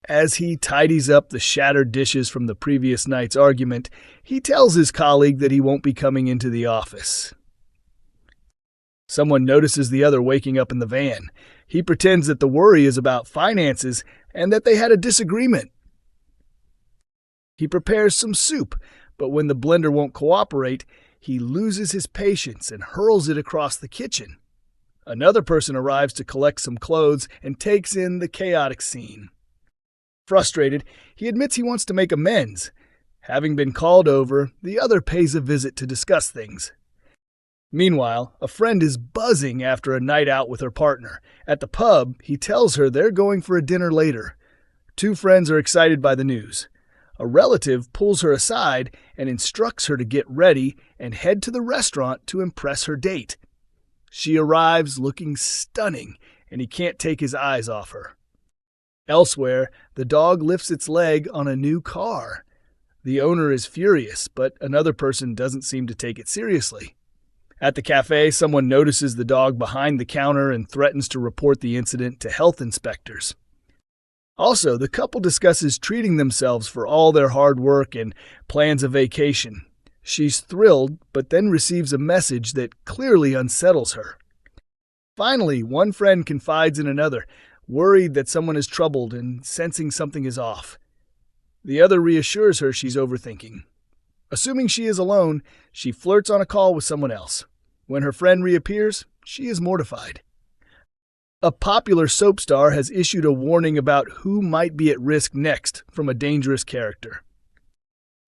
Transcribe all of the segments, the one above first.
As he tidies up the shattered dishes from the previous night's argument, he tells his colleague that he won't be coming into the office. Someone notices the other waking up in the van. He pretends that the worry is about finances and that they had a disagreement. He prepares some soup, but when the blender won't cooperate, he loses his patience and hurls it across the kitchen. Another person arrives to collect some clothes and takes in the chaotic scene. Frustrated, he admits he wants to make amends. Having been called over, the other pays a visit to discuss things. Meanwhile, a friend is buzzing after a night out with her partner. At the pub, he tells her they're going for a dinner later. Two friends are excited by the news. A relative pulls her aside and instructs her to get ready and head to the restaurant to impress her date. She arrives looking stunning, and he can't take his eyes off her. Elsewhere, the dog lifts its leg on a new car. The owner is furious, but another person doesn't seem to take it seriously. At the café, someone notices the dog behind the counter and threatens to report the incident to health inspectors. Also, the couple discusses treating themselves for all their hard work and plans a vacation. She's thrilled, but then receives a message that clearly unsettles her. Finally, one friend confides in another, worried that someone is troubled and sensing something is off. The other reassures her she's overthinking. Assuming she is alone, she flirts on a call with someone else. When her friend reappears, she is mortified. A popular soap star has issued a warning about who might be at risk next from a dangerous character.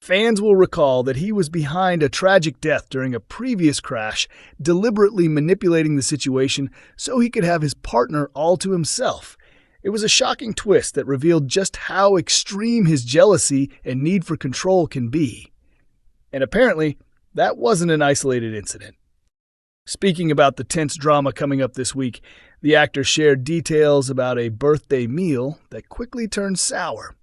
Fans will recall that he was behind a tragic death during a previous crash, deliberately manipulating the situation so he could have his partner all to himself. It was a shocking twist that revealed just how extreme his jealousy and need for control can be. And apparently, that wasn't an isolated incident. Speaking about the tense drama coming up this week, the actor shared details about a birthday meal that quickly turned sour.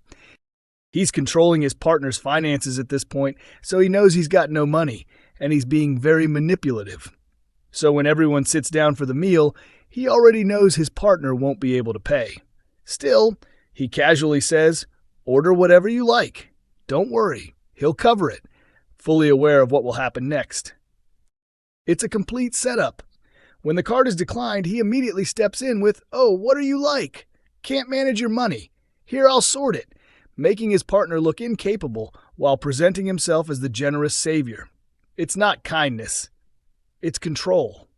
He's controlling his partner's finances at this point, so he knows he's got no money, and he's being very manipulative. So when everyone sits down for the meal, he already knows his partner won't be able to pay. Still, he casually says, "Order whatever you like. Don't worry, he'll cover it," fully aware of what will happen next. It's a complete setup. When the card is declined, he immediately steps in with, "Oh, what are you like? Can't manage your money. Here, I'll sort it," making his partner look incapable while presenting himself as the generous savior. It's not kindness. It's control.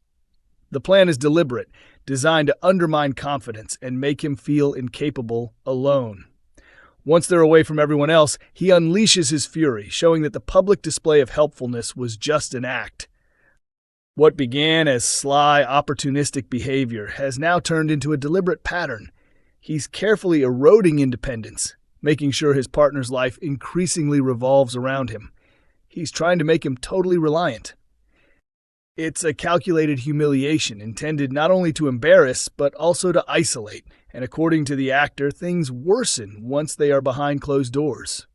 The plan is deliberate, designed to undermine confidence and make him feel incapable alone. Once they're away from everyone else, he unleashes his fury, showing that the public display of helpfulness was just an act. What began as sly, opportunistic behavior has now turned into a deliberate pattern. He's carefully eroding independence, making sure his partner's life increasingly revolves around him. He's trying to make him totally reliant. It's a calculated humiliation intended not only to embarrass, but also to isolate, and according to the actor, things worsen once they are behind closed doors.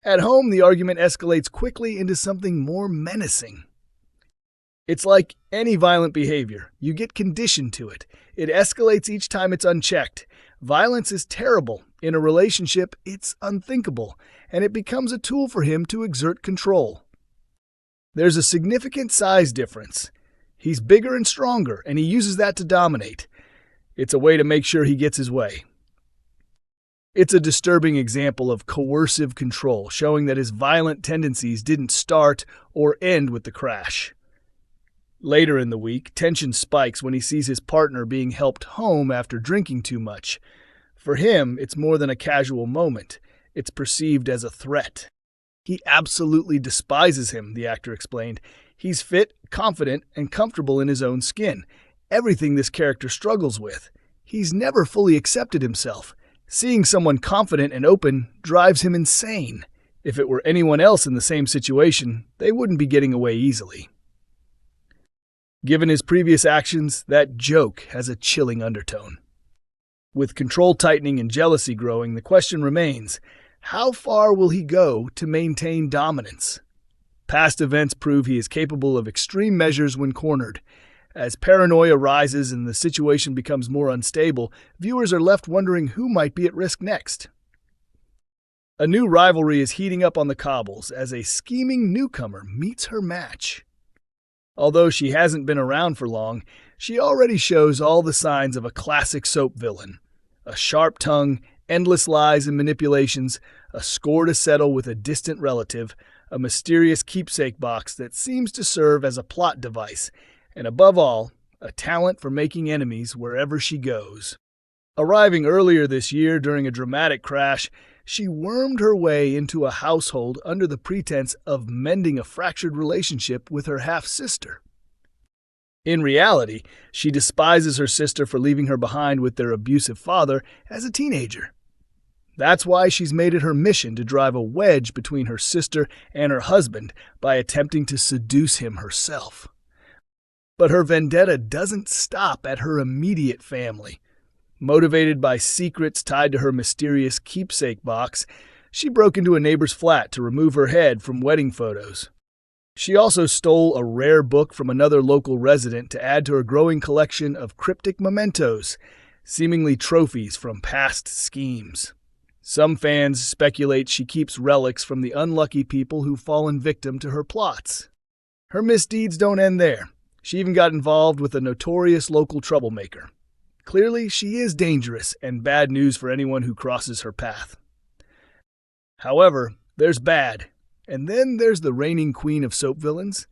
At home, the argument escalates quickly into something more menacing. It's like any violent behavior. You get conditioned to it. It escalates each time it's unchecked. Violence is terrible. In a relationship, it's unthinkable, and it becomes a tool for him to exert control. There's a significant size difference. He's bigger and stronger, and he uses that to dominate. It's a way to make sure he gets his way. It's a disturbing example of coercive control, showing that his violent tendencies didn't start or end with the crash. Later in the week, tension spikes when he sees his partner being helped home after drinking too much. For him, it's more than a casual moment. It's perceived as a threat. He absolutely despises him, the actor explained. He's fit, confident, and comfortable in his own skin. Everything this character struggles with. He's never fully accepted himself. Seeing someone confident and open drives him insane. If it were anyone else in the same situation, they wouldn't be getting away easily. Given his previous actions, that joke has a chilling undertone. With control tightening and jealousy growing, the question remains, how far will he go to maintain dominance? Past events prove he is capable of extreme measures when cornered. As paranoia rises and the situation becomes more unstable, viewers are left wondering who might be at risk next. A new rivalry is heating up on the cobbles as a scheming newcomer meets her match. Although she hasn't been around for long, she already shows all the signs of a classic soap villain. A sharp tongue, endless lies and manipulations, a score to settle with a distant relative, a mysterious keepsake box that seems to serve as a plot device, and above all, a talent for making enemies wherever she goes. Arriving earlier this year during a dramatic crash, she wormed her way into a household under the pretense of mending a fractured relationship with her half-sister. In reality, she despises her sister for leaving her behind with their abusive father as a teenager. That's why she's made it her mission to drive a wedge between her sister and her husband by attempting to seduce him herself. But her vendetta doesn't stop at her immediate family. Motivated by secrets tied to her mysterious keepsake box, she broke into a neighbor's flat to remove her head from wedding photos. She also stole a rare book from another local resident to add to her growing collection of cryptic mementos, seemingly trophies from past schemes. Some fans speculate she keeps relics from the unlucky people who've fallen victim to her plots. Her misdeeds don't end there. She even got involved with a notorious local troublemaker. Clearly, she is dangerous and bad news for anyone who crosses her path. However, there's bad, and then there's the reigning queen of soap villains.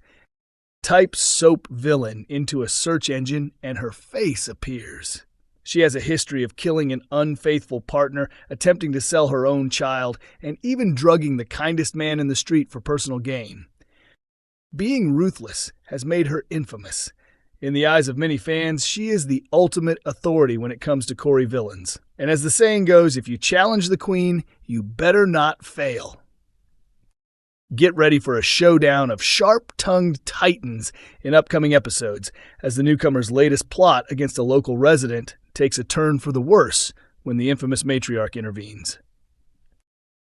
Type soap villain into a search engine and her face appears. She has a history of killing an unfaithful partner, attempting to sell her own child, and even drugging the kindest man in the street for personal gain. Being ruthless has made her infamous. In the eyes of many fans, she is the ultimate authority when it comes to Corrie villains. And as the saying goes, if you challenge the queen, you better not fail. Get ready for a showdown of sharp-tongued titans in upcoming episodes, as the newcomer's latest plot against a local resident takes a turn for the worse when the infamous matriarch intervenes.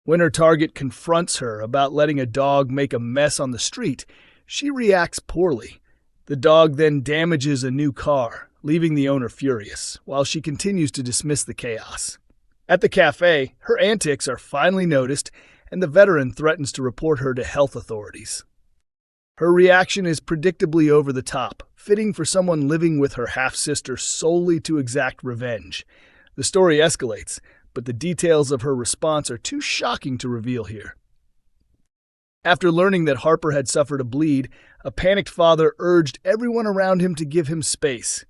When her target confronts her about letting a dog make a mess on the street, she reacts poorly. The dog then damages a new car, leaving the owner furious, while she continues to dismiss the chaos. At the café, her antics are finally noticed, and the veteran threatens to report her to health authorities. Her reaction is predictably over the top, fitting for someone living with her half-sister solely to exact revenge. The story escalates, but the details of her response are too shocking to reveal here. After learning that Harper had suffered a bleed, a panicked father urged everyone around him to give him space.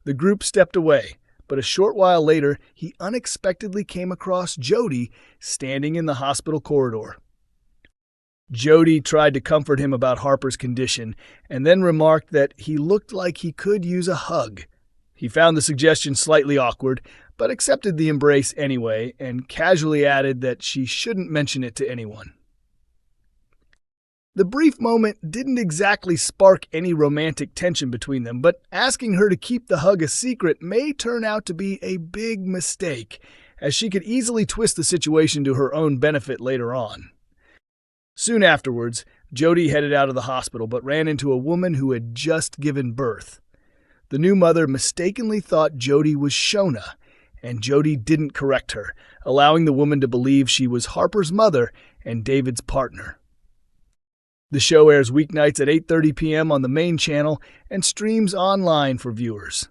The group stepped away, but a short while later, he unexpectedly came across Jody standing in the hospital corridor. Jody tried to comfort him about Harper's condition, and then remarked that he looked like he could use a hug. He found the suggestion slightly awkward, but accepted the embrace anyway, and casually added that she shouldn't mention it to anyone. The brief moment didn't exactly spark any romantic tension between them, but asking her to keep the hug a secret may turn out to be a big mistake, as she could easily twist the situation to her own benefit later on. Soon afterwards, Jody headed out of the hospital but ran into a woman who had just given birth. The new mother mistakenly thought Jody was Shona, and Jody didn't correct her, allowing the woman to believe she was Harper's mother and David's partner. The show airs weeknights at 8:30 p.m. on the main channel and streams online for viewers.